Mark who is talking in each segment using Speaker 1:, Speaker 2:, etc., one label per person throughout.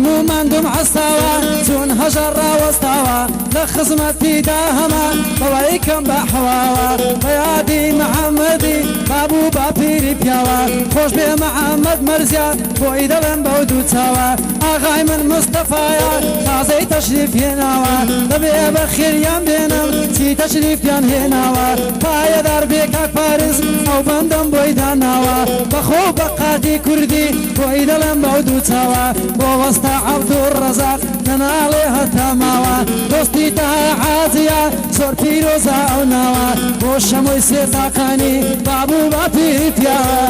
Speaker 1: هەموو مندوم عەستاوە چون هەژار ڕاوەستاوە لە خزمەتی داهەما بەوەی کەم بە حەواوە بەیادی محەممەدی بابوو باپیری پیاوە خۆش بێ محەممەد مەرزیە بۆی دەڵێن بەو دوو چاوە ئاغای من مستەفایە تازەی تەشریف هێناوە دەبێ بە خێریان بێنم چی تەشریفیان هێناوە پایەدار بێ کاک پارێز ئەو بەندەم بۆی داناوە بەخۆ بە قاتی کوردی بۆی دەڵێن بەو دوو چاوە بۆ وەستا عەبدوڕەزاق نەناڵێ هەتا ماوە دۆستی تەها حاجیە زۆر پیرۆزە ئەو ناوە بۆ شەمۆی سێتاقانی بابوو باپیری پیاوە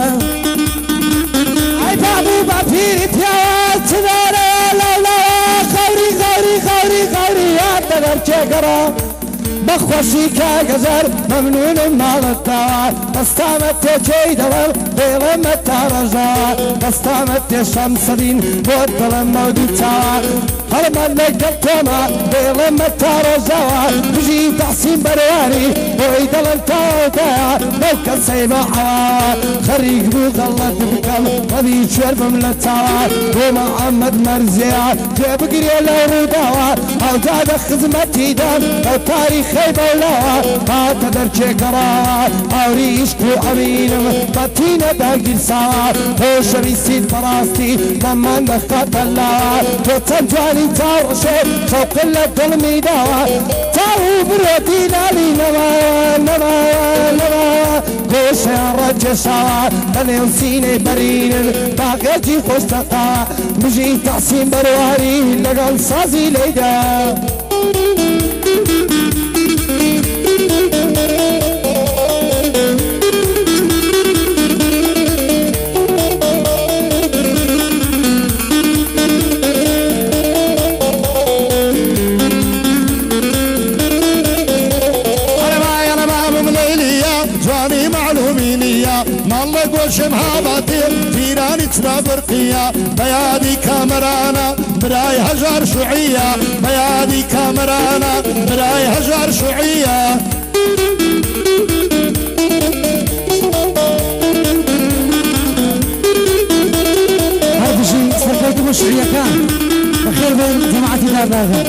Speaker 1: ئەی بابوو باپیری پیاوە چدارە لەولەوە خەوری خەوری خەوری خەوری یاد دەگەر چێگەڕە بەخۆشی کاگەزەر مەمنونم ماڵەتاوە دەستامە تێکەی دەڵێم دێڵێمە تا ڕەژاوە دەستامە تێشەم سەدین بۆت دڵم مەودی چاوە هەڵمە لەگەڵ تۆمە دێڵێمە تا ڕۆژاوە بژی تەحسین بەرواری بۆی دڵم تاوەتایە لەو کەسەی بە حەواوە خەریک بوو غەڵەت بکەم بەبی کوێر بم لە چاوە بۆ محەممەد مەرزیە تێبگرێ لە ڕووداوە ئەوجادە خزمەتیدان ئەو تاریخ خەیبەڵاوە هاتە دەرچێگەڕاوە ئاوری عیشق و ئەمینم بەتینە داگیرساوە خۆشەویستیت بەڕاستی بەمان دەخاتە لاوە تۆ چەند جوانی چاوڕشێ شەوقت لە دڵمی داوە چاو و برۆتی لالی نەماوە نەماوە نەماوە گۆشەیان ڕەجێشاوە بەنێو سینەی بەرینن باقێکی خۆشتەقاوە بژی تەحسین بەرواری لەگەڵ سازی لێیدا گۆشم هاواتێ پیرانی چرا برقیە بەیادی کامەرانە برای هەژار شوعیە بەیادی کامەرانە برای هەژار شوعیە هەردژی سەرکەوتو بۆ شوعیەکان بەخێر بێن جەماعەتی داداغن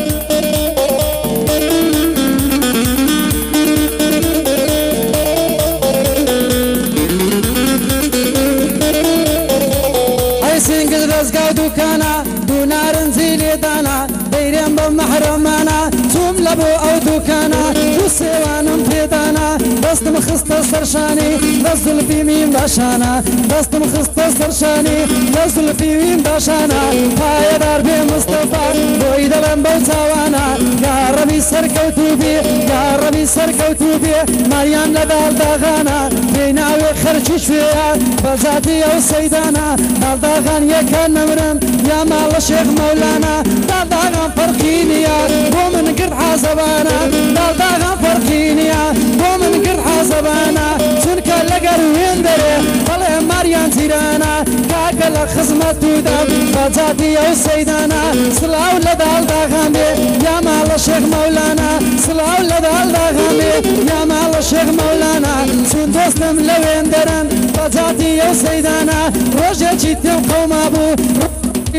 Speaker 1: ڕزگا دوکانە دوو نارنجی لێدانە دەیرێم بە مەحرەمانە چووم لە بۆ ئەو دوکانە دوو سێوانم پێدانە دەستم خستە سەرشانی لە زولفی میم باشانە دەستم خستە سەرشانی لە زولفی میم باشانە پایەدار بێ مستەفا بۆی دەڵێم بەو چاوانە یا ڕەبی سەرکەوتوو بێ یا ڕەبی سەرکەوتوو بێ ماریان لە داڵداغانە بێی ناوێ خەرکی شوێیە بەزاتی ئەو سەیدانە داڵداغان یەکان نەمرن یا ماڵە شێخ مەولانە داڵداغان فەرقی نییە بۆ من گرد حازەبانە داڵداغان فەرقی نییە بۆ من گرد حازەبانە چونکە لەگەر وێن دەرێ بەڵێ ماریان تیرانە کاکە لە خزمەت دودەم بەجاتی ئەو سەیدانە سڵاو لە داڵداغان بێ یا ماڵە شێخ مەولانە سڵاو لە داڵداغان بێ یا ماڵە شێخ مەولانە چون دۆستم لە وێن دەرن بەجاتی ئەو سەیدانە ڕۆژێکی تێم قەوما بوو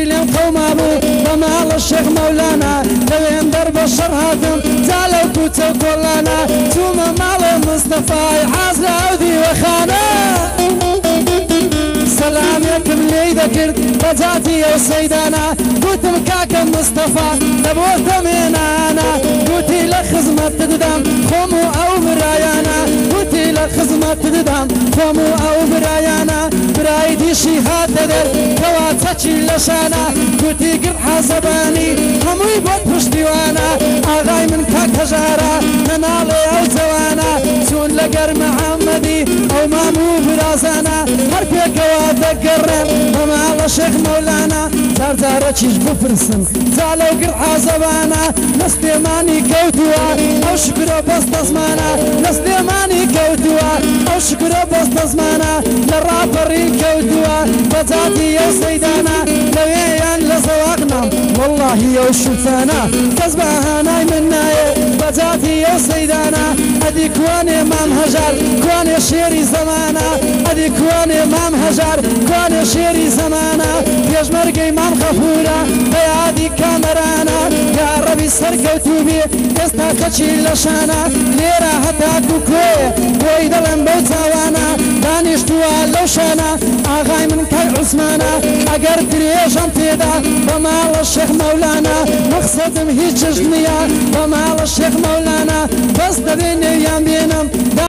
Speaker 1: لێم قەوما بوو بە ماڵە شێخ مەولانە لەوێن دەر بە شەڕ هاتم جا لەو کوچە و کۆڵانە چوومە ماڵە مستەفای حاز لە ئەو دیوەخانە سەلامێکم لێی دەکرد بەجاتی ئەو سەیدانە گوتم کاکە مستەفا دەبۆتە مێنانە گوتی لە خزمەت ددەم خۆم و ئەو برایانە گوتی لە خزمەت ددەم خۆم و ئەو برایانە برای دیشی هاتە دەر کەوا چەچی لەشانە گوتی گرد حەزەبانی هەمووی بۆت پشتیوانە ئاغای من کاک هەژارە نەناڵێ ئەو جەوانە چون لەگەر محەممەدی ئەو مام و برازانە هەر پێکەوە دەگەڕێن بە ماڵە شێخ مەولانە جارجارە چیش بپرسم جا لەو گرد حەزەبانە نەستێمانی کەوتووە ئەو شکرە بەستە زمانە نەستێمانی کەوتووە ئەو شکرە بەستە زمانە لە ڕاپەڕی کەوتووە بەجاتی ئەو سەیدانە لەوێیان لە زەواقنم واللهی ئەو شوفانە کەس بەهانای من نایە بەجاتی ئەو سەیدانە ئەدی کوانێ مام هەژار کوانێ شێری زەمانە ئەدی کوانێ مام هەژار کوانێ شێری زەمانە پێشمەرگەی مام خەفورە بەیاد کامەرانە یا ڕەبی سەرکەوتوو بێ ئێستا کەچی لە شانە لێرە هەتا دووکۆ بۆی دەڵێم بەو چاوانە دانیشتووە لەو شانە ئاغای من کای عوسمانە ئەگەر درێژەم تێدا بە ماڵە شێخ مەولانە مەقسەدم هیچ چشت نییە بە ماڵە شێخ مەولانە بەس دەبێ نێویان بێنم